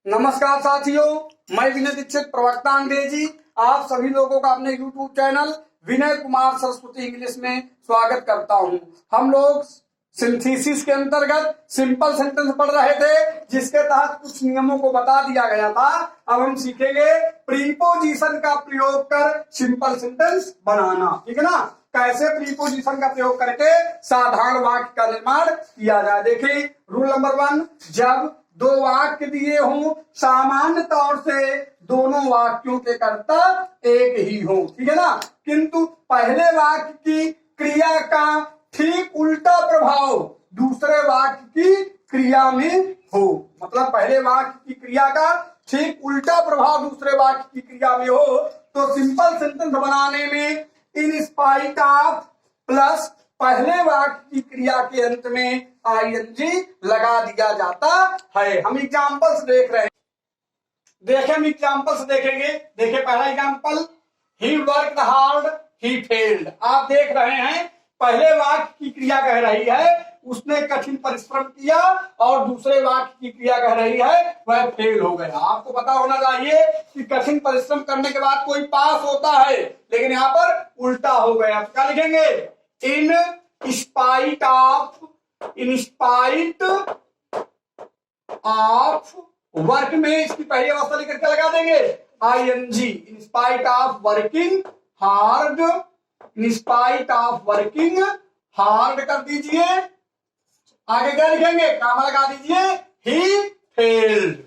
नमस्कार साथियों, मैं विनय दीक्षित प्रवक्ता अंग्रेजी आप सभी लोगों का अपने YouTube channel Vinay Kumar Saraswati English में स्वागत करता हूं। हम लोग सिंथेसिस के अंतर्गत सिंपल सेंटेंस पढ़ रहे थे, जिसके तहत कुछ नियमों को बता दिया गया था। अब हम सीखेंगे प्रीपोजिशन का प्रयोग कर सिंपल सेंटेंस बनाना। ठीक है ना, कैसे प्रीपोजिशन का प्रयोग करके साधारण वाक्य का निर्माण किया जाए। देखिए रूल नंबर 1, जब दो वाक्य दिए हों सामान्य तौर से दोनों वाक्यों के कर्ता एक ही हो। ठीक है ना, किंतु पहले वाक्य की क्रिया का ठीक उल्टा प्रभाव दूसरे वाक्य की क्रिया में हो। मतलब पहले वाक्य की क्रिया का ठीक उल्टा प्रभाव दूसरे वाक्य की क्रिया में हो तो सिंपल सेंटेंस बनाने में इन स्पाइट ऑफ प्लस पहले वाक्य की क्रिया के अंत में आईएनजी लगा दिया जाता है। हम एग्जांपल्स देख रहे हैं। देखें, हम एग्जांपल्स देखेंगे। देखिए पहला example, he worked hard he failed. आप देख रहे हैं पहले वाक्य की क्रिया कह रही है उसने कठिन परिश्रम किया और दूसरे वाक्य की क्रिया कह रही है वह फेल हो गया। आपको पता होना चाहिए कि कठिन परिश्रम करने के बाद कोई पास होता है, लेकिन यहाँ पर उल्टा हो गया। तो क्या लिखेंगे? इन स्पाइट ऑफ वर्क में इसकी पहली अवस्था लेकर के लगा देंगे I N G. In spite of working hard, in spite of working hard कर दीजिए। आगे क्या लिखेंगे? कामा लगा दीजिए ही फेल्ड,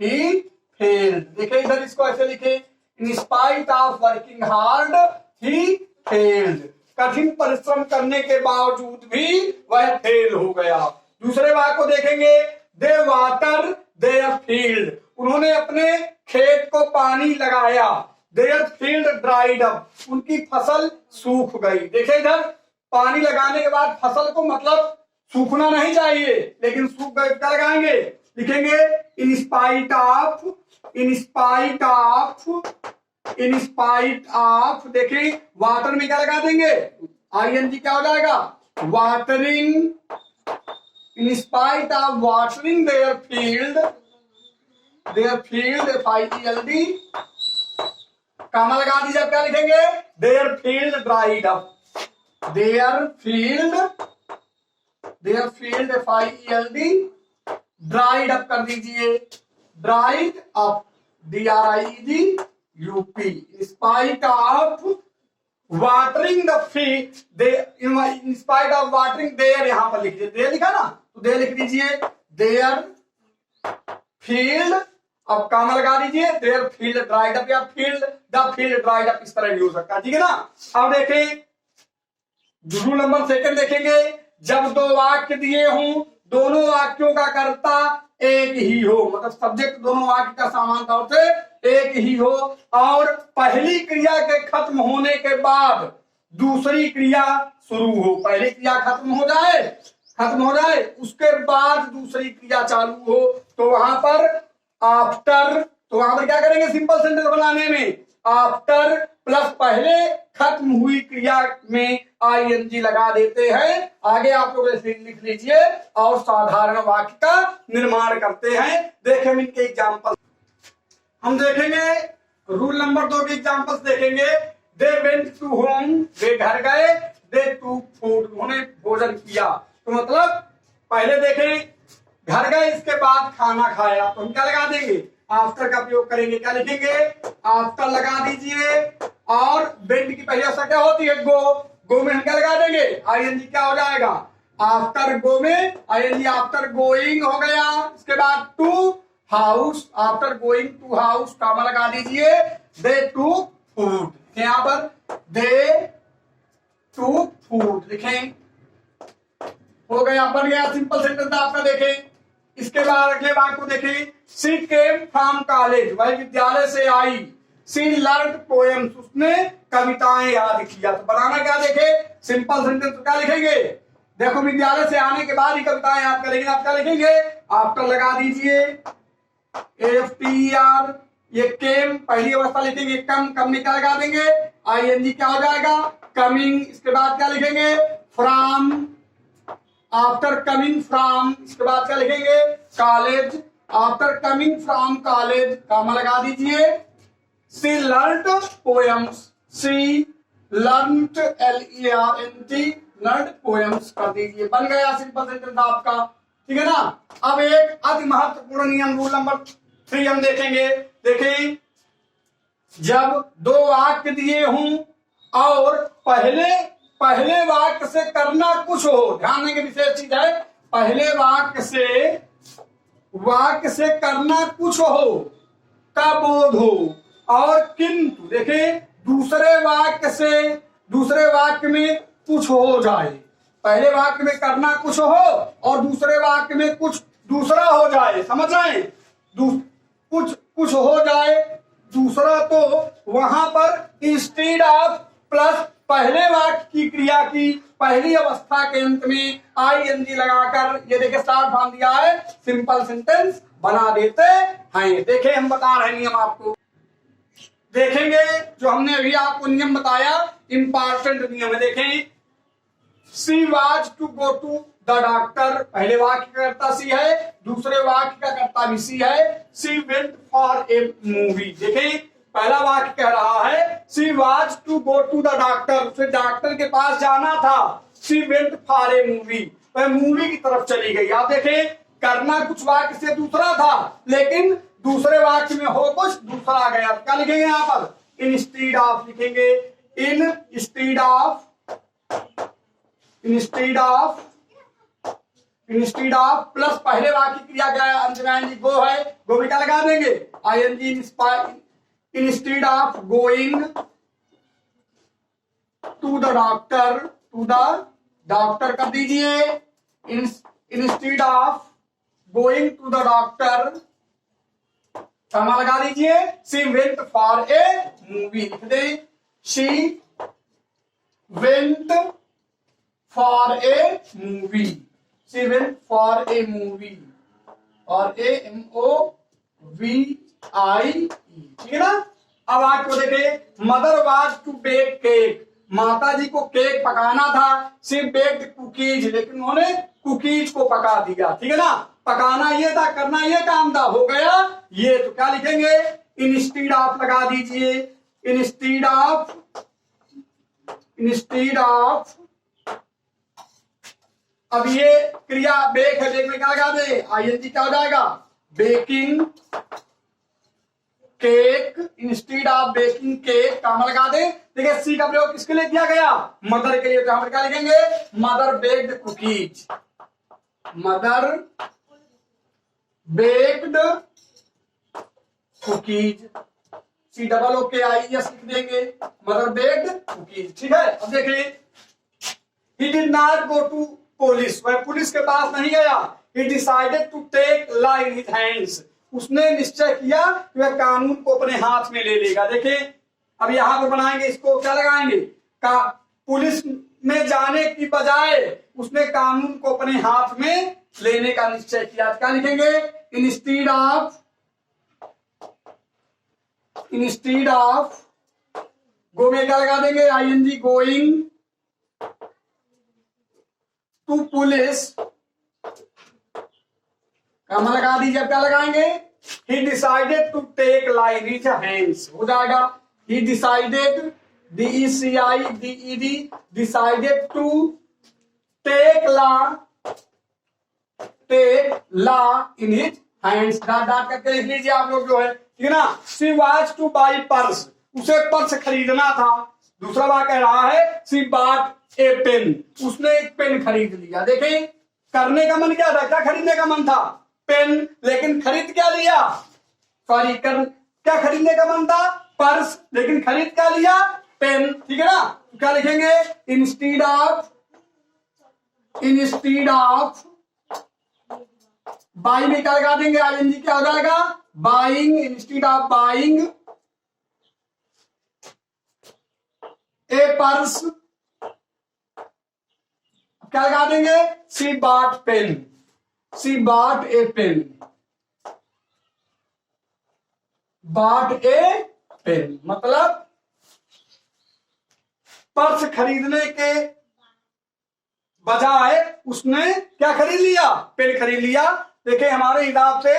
ही फेल्ड। देखिए इधर इसको ऐसे लिखे, इन spite of working hard he failed. कठिन परिश्रम करने के बावजूद भी वह फेल हो गया। दूसरे वाक्य को देखेंगे, दे वाटर देयर फील्ड। उन्होंने अपने खेत को पानी लगाया। देयर फील्ड ड्राइड अप, उनकी फसल सूख गई। देखिए इधर पानी लगाने के बाद फसल को मतलब सूखना नहीं चाहिए, लेकिन सूख गए। क्या लगाएंगे? लिखेंगे in spite of, in spite of, in spite of. देखिए वाटर में क्या लगा देंगे? आईएनजी क्या हो जाएगा? Watering, in spite of watering their field, their field FIELD। कामा लगा दीजिए। अब क्या लिखेंगे? Their field dried up, their field, their field FIELD dried up कर दीजिए। Dried up DRIED UP। Spite of watering the field, in spite of watering their, यहां पर लिख दीजिए। देयर लिखा ना, तो देयर लिख दीजिए। देयर फील्ड, अब कामा लगा दीजिए। देयर फील्ड ड्राइड अप या field the field dried up, इस तरह भी हो सकता है। ठीक है ना। अब देखें रूल नंबर 2 देखेंगे, जब दो वाक्य दिए हों दोनों वाक्यों का कर्ता एक ही हो। मतलब सब्जेक्ट दोनों वाक्य का समान तौर से एक ही हो और पहली क्रिया के खत्म होने के बाद दूसरी क्रिया शुरू हो। पहली क्रिया खत्म हो जाए उसके बाद दूसरी क्रिया चालू हो, तो वहां पर आफ्टर, तो वहां पर क्या करेंगे? सिंपल सेंटेंस बनाने में आफ्टर प्लस पहले खत्म हुई क्रिया में आईएनजी लगा देते हैं। आगे आप लोग ऐसे लिख लीजिए और साधारण वाक्य का निर्माण करते हैं। देखें इनके एग्जांपल हम देखेंगे। रूल नंबर 2 के एग्जांपल्स देखेंगे। दे वेंट टू होम, वे घर गए। दे टूक फूड, उन्होंने भोजन किया। तो मतलब पहले देखें घर गए, इसके बाद खाना खाया, तो हम क्या लगा देंगे? आफ्टर का प्रयोग करेंगे। क्या लिखेंगे? आफ्टर लगा दीजिए। और वेंट की पहली अवस्था क्या होती है? गो में हम क्या लगा देंगे? आईएनजी। क्या हो जाएगा? आफ्टर गो में आईएनजी, आफ्टर गोइंग हो गया। इसके बाद to house, after going to house, comma लगा दीजिए। दे टूक फूड, यहां पर दे टूक फूड लिखें। हो गया, बन गया सिंपल सेंटेंस आपका। देखें इसके बाद अगले वाक्य को देखें। शी केम फ्रॉम कॉलेज, वह विद्यालय से आई। शी लर्न्ड पोएम्स, उसने कविताएं याद किया। तो बनाना क्या? देखे सिंपल सेंटेंस क्या लिखेंगे? देखो विद्यालय से आने के बाद ही कविताएं याद करेंगे। आप क्या लिखेंगे? आफ्टर लगा दीजिए AFTER। ये केम पहली अवस्था लिखेंगे। कम में क्या लगा देंगे? आईएनजी। क्या हो जाएगा? कमिंग। इसके बाद क्या लिखेंगे? फ्रॉम, आफ्टर कमिंग फ्रॉम, इसके बाद क्या लिखेंगे? College. After coming from college comma लगा दीजिए, she learned poems, she learned LERNT learned poems कर दीजिए, बन गया सिंपल सेंटेंस आपका। ठीक है ना। अब एक अति महत्वपूर्ण नियम रूल नंबर 3 हम देखेंगे। देखिए, जब दो वाक्य दिए हों और पहले वाक्य से करना कुछ हो, ध्यान देंगे विशेष चीज है, पहले वाक्य से करना कुछ हो का बोध हो, और किंतु देखिए दूसरे वाक्य में कुछ हो जाए, पहले वाक्य में करना कुछ हो और दूसरे वाक्य में कुछ दूसरा हो जाए, समझ रहे हैं, कुछ हो जाए दूसरा, तो वहां पर इंस्टीड ऑफ प्लस पहले वाक्य की क्रिया की पहली अवस्था के अंत में ING लगाकर, ये देखिए स्टार्ट बांध दिया है, सिंपल सेंटेंस बना देते हैं। देखें हम बता रहे नियम आपको, देखेंगे जो हमने अभी आपको नियम बताया, इंपॉर्टेंट नियम है। देखें, she was to go to the doctor, पहले वाक्य का कर्ता सी है, दूसरे वाक्य का कर्ता भी सी है। She went for a movie, देखें पहला वाक्य कह रहा है she was to go to the doctor, उसे डॉक्टर के पास जाना था। She went for a movie, वह मूवी की तरफ चली गई। आप देखें करना कुछ वाक्य से दूसरा था, लेकिन दूसरे वाक्य में हो कुछ दूसरा आ गया। क्या लिखेंगे यहाँ पर? इंस्टीड ऑफ लिखेंगे, इंस्टीड ऑफ प्लस पहले वाक्य की क्रिया क्या है? अंत में ING गो है, गो में क्या लगा देंगे? ING instead of going to the doctor कर दीजिए, instead of going to the doctor comma लगा दीजिए, she went for a movie लिख दे, she went for a movie, she went for a movie, और MOVIE, ठीक है ना। अब आपको देखे, mother was to bake cake, माता जी को केक पकाना था। सी बेक्ड कुकीज, लेकिन उन्होंने कुकीज को पका दिया। ठीक है ना, पकाना ये था, करना ये काम था, हो गया ये। तो क्या लिखेंगे? इंस्टीड ऑफ लगा दीजिए, इंस्टीड ऑफ अब ये क्रिया बेक है, बेक में क्या लगा दे? ING क्या हो जाएगा? Baking cake, instead of baking cake काम लगा दे। देखिए सी का प्रयोग किसके लिए किया गया? मदर के लिए। तो यहां पर क्या लिखेंगे? Mother baked cookies, mother baked cookies, COOKIES लिख देंगे, मदर बेक्ड कुकीज। ठीक है। अब देखिए, he did not go to police, वह पुलिस के पास नहीं गया। He decided to take law in his hands, उसने निश्चय किया कि वह कानून को अपने हाथ में ले लेगा। देखिए अब यहां पर बनाएंगे, इसको क्या लगाएंगे? पुलिस में जाने की बजाय उसने कानून को अपने हाथ में लेने का निश्चय किया। क्या लिखेंगे? इंस्टीड ऑफ गो में क्या लगा देंगे? ING गोइंग टू पुलिस काम लगा दीजिए। क्या लगाएंगे? He decided to take law in his hands, हो जाएगा। He decided, DECIDED, decided to take law in his hands, dot करके लिख लीजिए आप लोग जो है। ठीक है ना। She was to buy purse, उसे पर्स खरीदना था। दूसरा बात कह रहा है she bought a pen, उसने एक पेन खरीद लिया। देखें करने का मन क्या था? क्या खरीदने का मन था? पेन, लेकिन खरीद क्या लिया? सॉरी, क्या खरीदने का मन था? पर्स, लेकिन खरीद क्या लिया? पेन। ठीक है ना। तो क्या लिखेंगे? इंस्टीड ऑफ बाई में क्या लगा देंगे? ING क्या हो जाएगा? Buying, instead of buying a purse क्या लगा देंगे? She bought pen, she bought a pen, bought a pen, मतलब पर्स खरीदने के बजाय उसने क्या खरीद लिया? पेन खरीद लिया। देखिए हमारे हिसाब से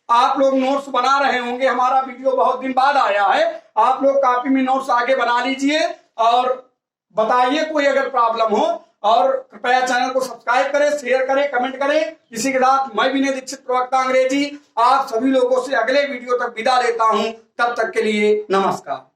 आप लोग नोट्स बना रहे होंगे, हमारा वीडियो बहुत दिन बाद आया है, आप लोग कॉपी में नोट्स आगे बना लीजिए और बताइए कोई अगर प्रॉब्लम हो। और कृपया चैनल को सब्सक्राइब करें, शेयर करें, कमेंट करें। इसी के साथ मैं विनय दीक्षित, प्रवक्ता अंग्रेजी, आप सभी लोगों से अगले वीडियो तक विदा लेता हूं। तब तक के लिए नमस्कार।